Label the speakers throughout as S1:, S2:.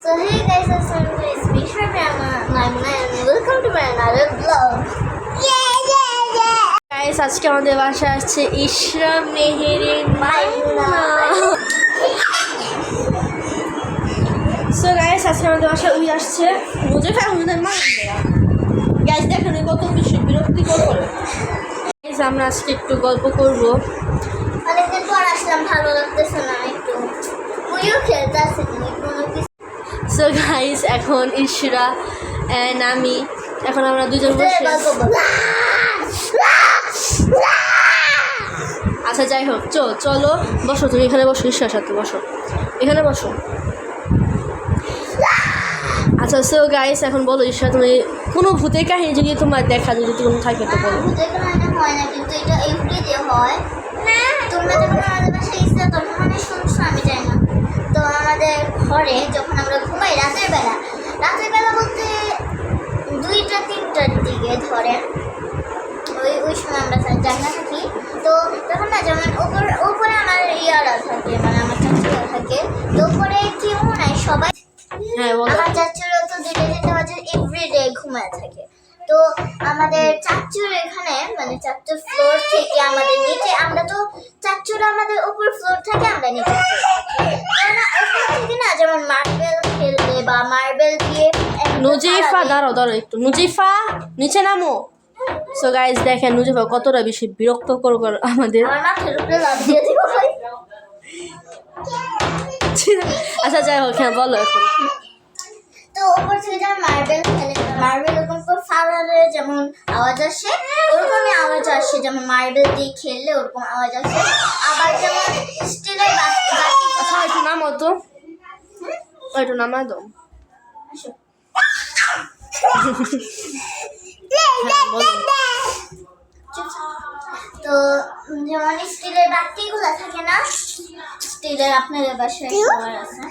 S1: So hey guys, it's me Shreya and welcome to my another vlog.
S2: Guys আজকে আমাদের বাসায় আসছে ইশরা মেহেরিন মাইমুনা। So guys আজকে আমাদের বাসায় উই আসছে মুজিফা হুজুরের মা। গাইস দেখেন কত বেশি বিরক্তিকর করে। গাইস আমরা আজকে একটু গল্প করব।
S1: অনেকদিন পর আসলাম, ভালো লাগতেছে না একটু। উইও খেলতেছে কোনো কিছু।
S2: সো গাইস এখন ইশরা এন্ড আমি এখন আমরা দুজন বসে আচ্ছা যাই হোক চলো বসো, তুমি এখানে বসো, ঈশ্বরের সাথে বসো, এখানে বসো। আচ্ছা সো গাইস এখন বলো ঈশ্বর, তুমি কোনো ভূতের কাহিনী যদি তোমার দেখা যদি কোনো থাকে তো বলো।
S1: ভূতের কাহিনী হয় না, কিন্তু এটা এভরিডে হয় না। তোমরা যখন আমাদের বাসায় এসেছো তখন মানে শুনছো, আমি জানি না। তো আমাদের ঘরে যখন আমরা ঘুমাই রাতের বেলা বলতে 2টা-3টার দিকে ধরেন, ওই সময় আমরা জাগনা থাকি। তো তখন না যেমন উপরে আমার ইয়ারা থাকে, মানে আমার চাচুরা থাকে। তো উপরে কেউ নাই, সবাই আমার চাচুরা তো 2টা-3টা বাজে এভরিডে ঘুমায় থাকে। তো আমাদের চাচুর এখানে মানে চাচুর ফ্লোর থেকে আমাদের নিচে, আমরা তো চাচুরা আমাদের উপর ফ্লোর থাকে, আমরা নিচে উপর থেকে না যেমন মার্বেল খেলতে বা মার্বেল দিয়ে।
S2: নুজিফা দাঁড়াও একটু, নুজিফা নিচে নামো। সো গাইস দেখেন নুজিফা কতটা বেশি বিরক্ত করবে আমাদের।
S1: আমার মাথার উপরে লাফ দিয়ে দিব ভাই।
S2: আচ্ছা যাই হোক, হ্যাঁ বলো এখন।
S1: তো উপর থেকে যেমন মার্বেল খেলে, মার্বেল ওরকম করে ফালালে যেমন আওয়াজ আসে, ওরকমই আওয়াজ আসে। যেমন মার্বেল দিয়ে খেললে ওরকম আওয়াজ আসে। আবার যেমন স্টিলের বাটি।
S2: আচ্ছা একটু নামো তো, একটু নামা দাও।
S1: তো যেমন স্টিলের বাটিগুলো থাকে না, স্টিলের আপনাদের বাসায় সবার আছে,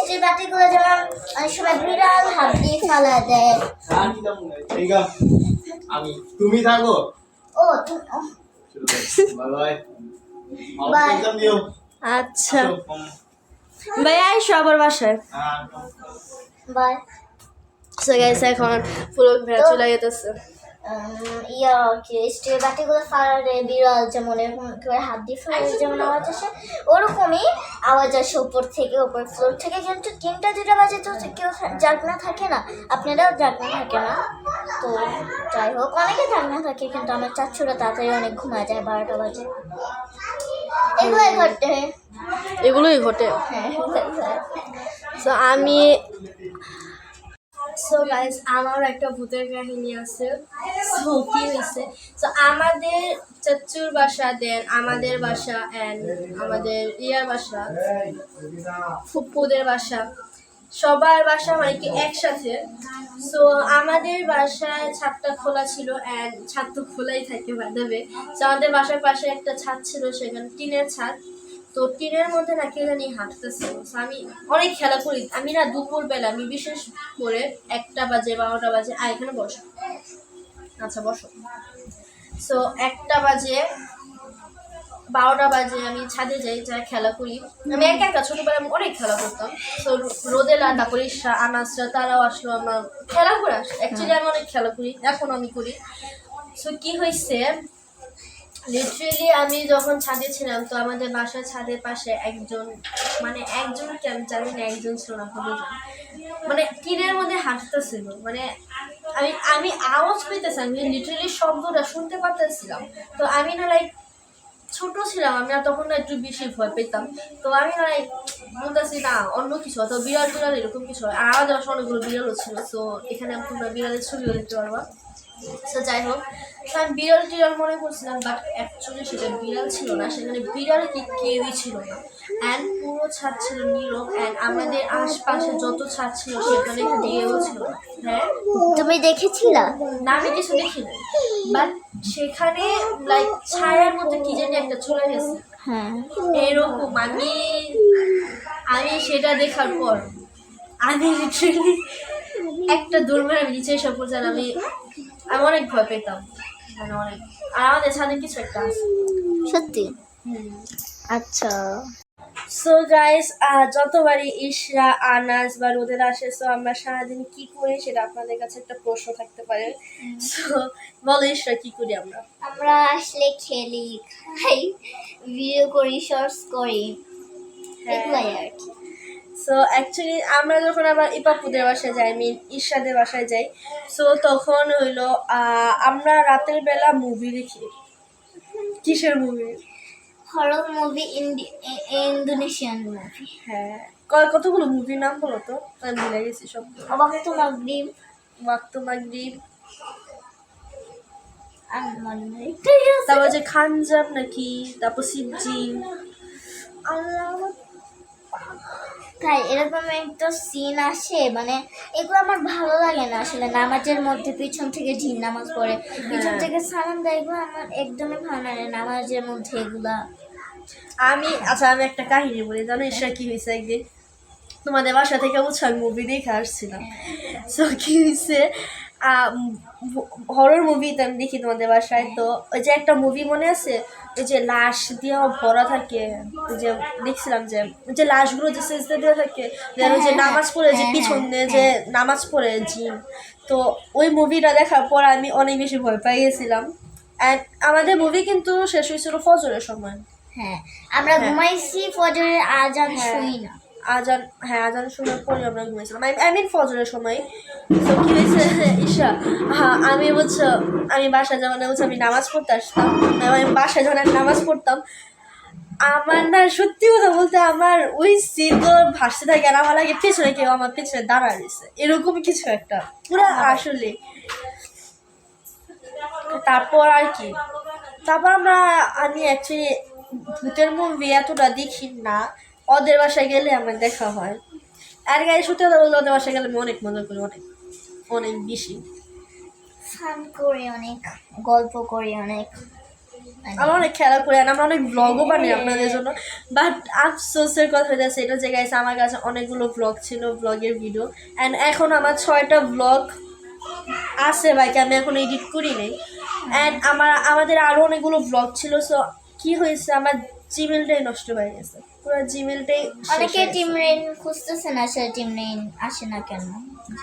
S1: স্টিল বাটিগুলো যেমন অনেক সময় বিড়াল হাত দিয়ে ফালা দেয়।
S3: তুমি থাকো।
S1: ও বাই।
S2: আচ্ছা ভাই আইসো আবার বাসায়।
S1: বাই।
S2: সো গাইস এখন পুরো ভেড়া চলে যেতেছে।
S1: স্টিলের বাটিগুলো ফালালে বিড়াল যেমন এরকম করে হাত দিয়ে ফালালে যেমন আওয়াজ আসে, ওরকমই আওয়াজ আসে উপর থেকে, উপর ফ্লোর থেকে। কিন্তু 3টা-2টা বাজে তো কেউ জাগনা থাকে না, আপনারাও জাগনা থাকে না। তো যাই হোক, অনেকে জাগনা থাকে, কিন্তু আমার চাচুরা তাড়াতাড়ি অনেক ঘুমায় যায় 12টা বাজে। এগুলোই ঘটে।
S2: হ্যাঁ
S1: হ্যাঁ।
S2: সো গাইস আমার একটা ভূতের কাহিনী আছে। সো কি হয়েছে, সো আমাদের চাচুর বাসা দেন আমাদের বাসা অ্যান্ড আমাদের ইয়ার বাসা ফুপুদের বাসা, সবার বাসা মানে কি একসাথে। সো আমাদের বাসায় ছাদটা খোলা ছিল অ্যান্ড ছাদ তো খোলাই থাকে বাঁধাবে। সো আমাদের বাসার পাশে একটা ছাদ ছিল, সেখানে টিনের ছাদ। তো টিনের মধ্যে না কে জানি হাঁটতেছে। আমি অনেক খেলা করি, আমি না দুপুরবেলা, আমি বিশেষ করে 1টা বাজে 12টা বাজে এখানে বসো, আচ্ছা বসো। সো 1টা বাজে 12টা বাজে আমি ছাদে যাই, যা খেলা করি। আমি একা ছোটবেলায় আমি অনেক খেলা করতাম। তো রোদে লাদা করি, আনাসরা তারাও আসলো, আমার খেলা করে আসে। অ্যাকচুয়ালি আমি অনেক খেলা করি, এখন আমি করি। সো কি হয়েছে, লিটারেলি আমি যখন ছাদে ছিলাম, তো আমাদের বাসার ছাদের পাশে একজন কি আমি জানি না, একজন ছিল না, মানে টিনের মধ্যে হাঁটতেছিল। মানে আমি আওয়াজ পেতেছি, আমি লিটারেলি শব্দটা শুনতে পারতেছিলাম। তো আমি না লাইক ছোট ছিলাম, আমি না তখন না একটু বেশি ভয় পেতাম। তো আমি না লাইক বলতেছি না অন্য কিছু, অথবা বিড়াল এরকম কিছু হয়। আর আমাদের বাসায় অনেকগুলো বিড়ালও ছিল। তো এখানে তোমরা বিড়ালের ছবিও দেখতে পারবা। তো যাই হোক, আমি বিড়াল মনে করছিলাম, বাট অ্যাকচুয়ালি সেটা বিড়াল ছিল না, সেখানে বিড়ালে কেউই ছিল না। অ্যান্ড পুরো ছাদ ছিল নীরব, অ্যান্ড আমাদের আশপাশে যত ছাদ ছিল সেখানে কেউ ছিল না। হ্যাঁ
S1: তুমি দেখেছিলা?
S2: না আমি কিছু দেখিনি, বাট সেখানে লাইক ছায়ার মধ্যে কি জানি একটা চলে গেছে।
S1: হ্যাঁ
S2: এরকম আমি সেটা দেখার পর আমি লিটারেলি একটা দৌড় মেরে নিচে এসে পড়ছি। আমি অনেক ভয় পেতাম, মানে অনেক। আর আমাদের ছাদে কিছু একটা আছে
S1: সত্যি। আচ্ছা
S2: সো গাইস, যতবারই ইশরা, আনাজ বা রোদের আসে, সো আমরা সারাদিন কি করি সেটা আপনাদের কাছে একটা প্রশ্ন থাকতে পারে। সো বলো ইশরা, কি করি আমরা?
S1: আমরা আসলে খেলি, খাই, ভিডিও করি, শর্টস করি, এগুলাই আর কি।
S2: সো অ্যাকচুয়ালি আমরা যখন আবার ইপাপুদের বাসায় যাই, মিন ইশরাদের বাসায় যাই, সো তখন হইলো আমরা রাতের বেলা মুভি দেখি। কিসের movie?
S1: Horror movie, Indonesian movie.
S2: হ্যাঁ, কতগুলো মুভির নাম বলো তো, আমি ভুলে গেছি সব।
S1: ওয়াক্ত মাগরিব,
S2: ওয়াক্ত মাগরিব,
S1: আর মনে নেই।
S2: তারপর যে খানজাম নাকি, তারপর সিজিন। আল্লাহ,
S1: তাই এরকম একটা সিন আসে, মানে এগুলো আমার ভালো লাগে না আসলে। নামাজের মধ্যে পিছন থেকে জিন নামাজ পড়ে, পিছন থেকে সালাম দেয়, এগুলো আমার একদমই ভালো লাগে না নামাজের মধ্যে এগুলা।
S2: আমি একটা কাহিনী বলি, জানো ঈশা কি হয়েছে একদিন? তোমাদের বাসা থেকে বুঝছো আমি মুভি দেখে আসছিলাম। সো কি হয়েছে, হরর মুভি তো আমি দেখি তোমাদের বাসায়। তো ওই যে একটা মুভি মনে আছে, ওই যে লাশ দিয়ে ভরা থাকে, ওই যে দেখছিলাম যে ওই যে লাশগুলো যে সেজদা দেওয়া থাকে, ওই যে নামাজ পড়ে যে পিছন দিয়ে যে নামাজ পড়ে জিন। তো ওই মুভিটা দেখার পর আমি অনেক বেশি ভয় পেয়ে গেছিলাম। অ্যান্ড আমাদের মুভি কিন্তু শেষ হয়েছিল ফজরের সময়।
S1: হ্যাঁ, আমরা ঘুমাইছি, ফজরের আজান শুই না।
S2: আজান শোনার পরে আমরা ঘুমিয়েছিলাম, আই মিন ফজরের সময়। তো কি হয়েছে ঈশা, আমি বুঝছো আমি বাসায় যখন আমি নামাজ পড়তে আসতাম, আমি বাসায় যখন আমি নামাজ পড়তাম, আমার না সত্যি কথা বলতে আমার ওই সিনগুলো ভাসতে থাকে, আর আমার লাগে পেছনে কেউ আমার পেছনে দাঁড়া রয়েছে, এরকমই কিছু একটা পুরো আসলে। তারপর আর কি, তারপর আমি অ্যাকচুয়ালি ভূতের মুভি এতটা দেখি না, ওদের বাসায় গেলে আমার দেখা হয়। আর গাড়ি সত্যি কথা বলতে ওদের বাসায় গেলে আমি অনেক মজা করি, অনেক অনেক বেশি
S1: ফান করি, অনেক গল্প করি, অনেক
S2: আমরা অনেক খেলা করি, আর আমরা অনেক ব্লগও বানাই আপনাদের জন্য। বাট আফসোসের কথা হয়ে যাচ্ছে, এটা যে গাইছে আমার কাছে অনেকগুলো ব্লগ ছিল, ব্লগের ভিডিও, অ্যান্ড এখন আমার 6টা ব্লগ আছে বাইকে, আমি এখন এডিট করি নাই। অ্যান্ড আমাদের আরও অনেকগুলো ব্লগ ছিল। সো কি হয়েছে, আমার জিমেলটাই নষ্ট হয়ে গেছে, পুরো জিমেলটাই।
S1: অনেকে টিম রেন খুঁজতেছে না, সে টিম রেন আসে না কেন?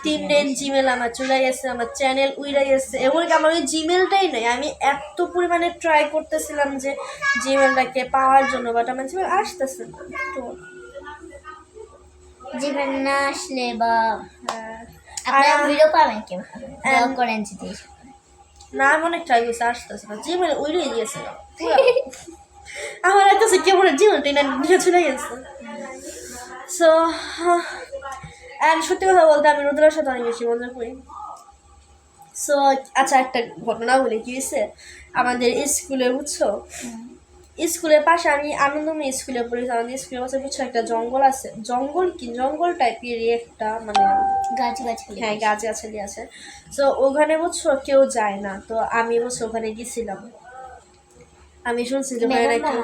S2: টিম রেন জিমেল আমার চলে গেছে, আমার চ্যানেল উইরা গেছে, এমনকি আমার ওই জিমেলটাই নেই। আমি এত পরিমাণে ট্রাই করতেছিলাম যে জিমেলটাকে পাওয়ার জন্য, বাট আমার জিমেল আসতেছে না। তো
S1: জিমেল না আসলে বা
S2: আর
S1: আপনারা ভিডিও পাবেন কিভাবে? ব্লগ করেন যদি
S2: না, আমি অনেক ট্রাই করছি, আসতেছে না, জিমেল উইরে গিয়েছে আমার একটা কেমন জিমেলটাই না নিয়ে চলে গেছে। সো অ্যান্ড সত্যি কথা বলতে আমি রোদ্রের সাথে অনেক বেশি মজা করি। সো আচ্ছা, একটা ঘটনা বলি, কি হয়েছে আমাদের স্কুলে বুঝছো, স্কুলের পাশে আমি আনন্দময়ী স্কুলে পড়েছি, আমাদের স্কুলের পাশে বুঝছো একটা জঙ্গল আছে, জঙ্গল টাইপেরই একটা, মানে
S1: গাছগাছালি।
S2: হ্যাঁ, গাছগাছালি আছে। তো ওখানে বুঝছো কেউ যায় না, তো আমি বুঝছো ওখানে গেছিলাম। আমি শুনছি যে ওখানে নাকি,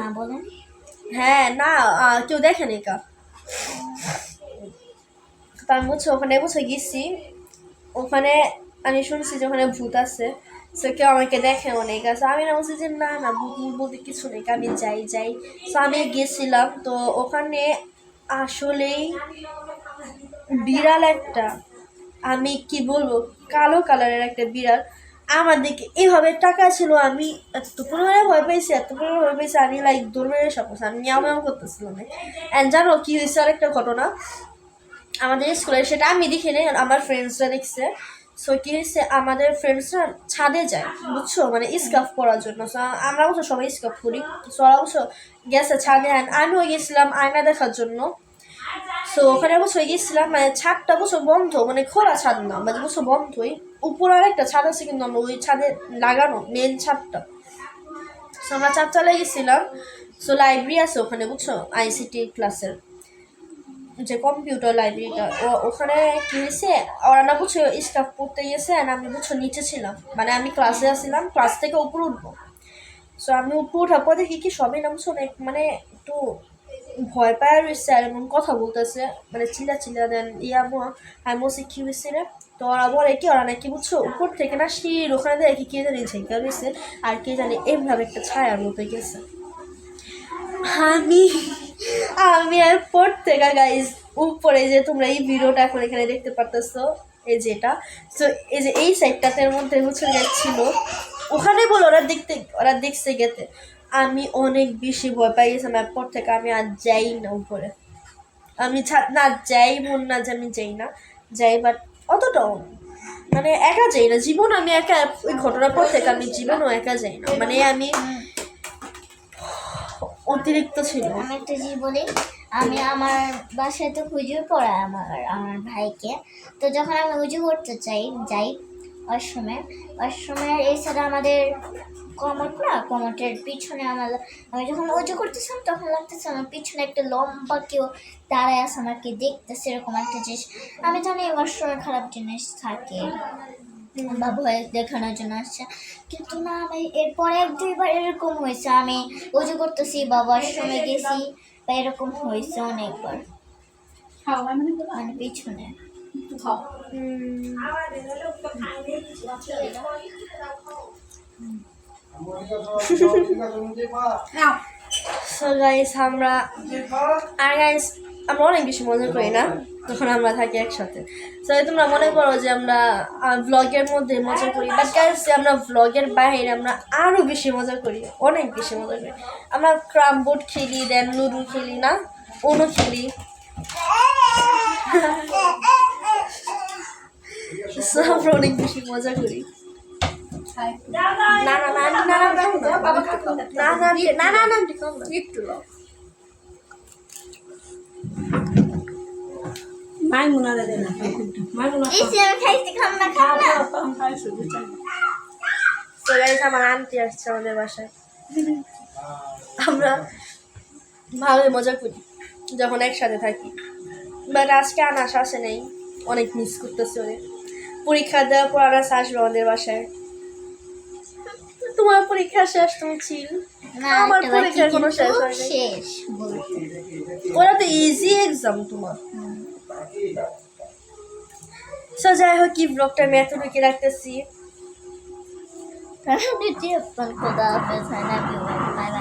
S2: হ্যাঁ না, কেউ দেখেনি কা। তো আমি বুঝছো ওখানে বুঝছো গেছি, ওখানে আমি শুনছি যে ওখানে ভূত আছে। সো কেউ আমাকে দেখে অনেক আছে, আমি না বলছি যে না না, ভূত বলতে কিছু নেই, আমি যাই। তো আমি গেছিলাম, তো ওখানে আসলেই বিড়াল একটা, আমি কি বলবো, কালো কালারের একটা বিড়াল আমার দিকে এভাবে টাকা ছিল। আমি এত পরিমাণে ভয় পেয়েছি, আমি লাইক দৌড়ে সব করছি, আমি মিয়াও করতেছিলাম। অ্যান্ড জানো কি হয়েছে, আরেকটা ঘটনা আমাদের স্কুলে, সেটা আমি দেখি নাই, আমার ফ্রেন্ডসরা দেখছে। সো কি হয়েছে, আমাদের ফ্রেন্ডসরা ছাদে যায় বুঝছো, মানে স্কার্ফ পরার জন্য। সো আমরা বুঝছো সবাই স্কার্ফ পরি, সো ওরা বুঝছো গেছে ছাদে, আমিও গেছিলাম আয়না দেখার জন্য। সো ওখানে বুঝছো গেছিলাম, মানে ছাদটা বুঝছো বন্ধ, মানে খোলা ছাদ না, মানে বুঝছো বন্ধই, উপর আর একটা ছাদ আছে, কিন্তু আমরা ওই ছাদে লাগানো মেন ছাদটা। সো আমরা 4 তলায় গেছিলাম। সো লাইব্রেরি আছে ওখানে বুঝছো, ICT ক্লাসের যে কম্পিউটার লাইব্রেরিটা, ওখানে কি হয়েছে, ওরা না বুঝছো স্টাফ পড়তে গেছে, আর আমি বুঝছো নিচে ছিলাম, মানে আমি ক্লাসে আসছিলাম, ক্লাস থেকে উপরে উঠবো। সো আমি উপরে ওঠার পর দেখি কি সবাই না বুঝছো অনেক, মানে একটু ভয় পায় রয়েছে, আর এমন কথা বলতেছে, মানে চিল্লা দেন আমি বলছি কি হয়েছে রে। তো ওরা বলে কি, ওরা নাকি বুঝছো উপর থেকে না সিঁড়ির ওখানে দেখি কে জানি ঝেঁকা রয়েছে, আর কে জানি এমভাবে একটা ছায়ার মতো গেছে। আমি আমি এয়ারপোর্ট থেকে গাইজ উপরে যে তোমরা এই ভিডিওটা এখন এখানে দেখতে পারতেছো এই যেটা, তো এই যে এই সাইডটাতের মধ্যে হচ্ছে ছিল ওখানে বলো ওরা দেখছে গেতে আমি অনেক বেশি ভয় পাই গেছিলাম এয়ারপোর্ট থেকে। আমি আর যাই না উপরে, আমি না যাই মন না যে আমি যাই না, যাই বাট অতটাও মানে একা যাই না জীবন, আমি একা ওই ঘটনার পর থেকে আমি জীবনও একা যাই না, মানে আমি অতিরিক্ত ছিল।
S1: আমি একটা জিনিস বলি, আমি আমার বাসায় তো হুজুর পড়ায় আমার ভাইকে, তো যখন আমি উজু করতে যাই ওয়াশরুমের এই সাইডে আমাদের কমটের পিছনে আমি যখন উজু করতেছিলাম তখন লাগতেছে আমার পিছনে একটা লম্বা কেউ দাঁড়ায় আছে, আমাকে দেখতেছে এরকম একটা জিনিস। আমি জানি ওয়াশরুমে খারাপ জিনিস থাকে বা ভয় দেখানোর জন্য আসছে, কিন্তু না আমি এরপরে 1-2বার এরকম হয়েছে, আমি উজু করতেছি বা ওয়াশরুমে গেছি বা এরকম হয়েছে অনেকবার, মানে পিছনে।
S2: সো গাইস আমরা অনেক বেশি মজা করি না যখন আমরা থাকি একসাথে। তো তোমরা মনে করো যে আমরা ব্লগের মধ্যে মজা করি, বাট গাইস আমরা ব্লগের বাইরে আমরা আরও বেশি মজা করি, অনেক বেশি মজা করি। আমরা ক্রাম বোর্ড খেলি, দেন লুডো খেলি, না অনু খেলি। So, আমরা অনেক বেশি মজা করি। আমার আন্টি আসছে আমাদের বাসায়, আমরা ভালোই মজা করি যখন একসাথে থাকি, বাট আজকে আনাস আসে নেই, অনেক মিস করতেছে ওদের। পরীক্ষা দেওয়ার পর আনাস আসবে আমাদের বাসায়। তোমার পরীক্ষা শেষ, তুমি চিল। আমার পরীক্ষা কোনো শেষ হয়নি, ওরা তো ইজি এক্সাম তোমার। সো যাই হোক, কি ব্লগটা আমি এতটুকু রাখতেছি।
S1: খোদা হাফেজ,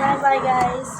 S1: বাই বাই গাইস।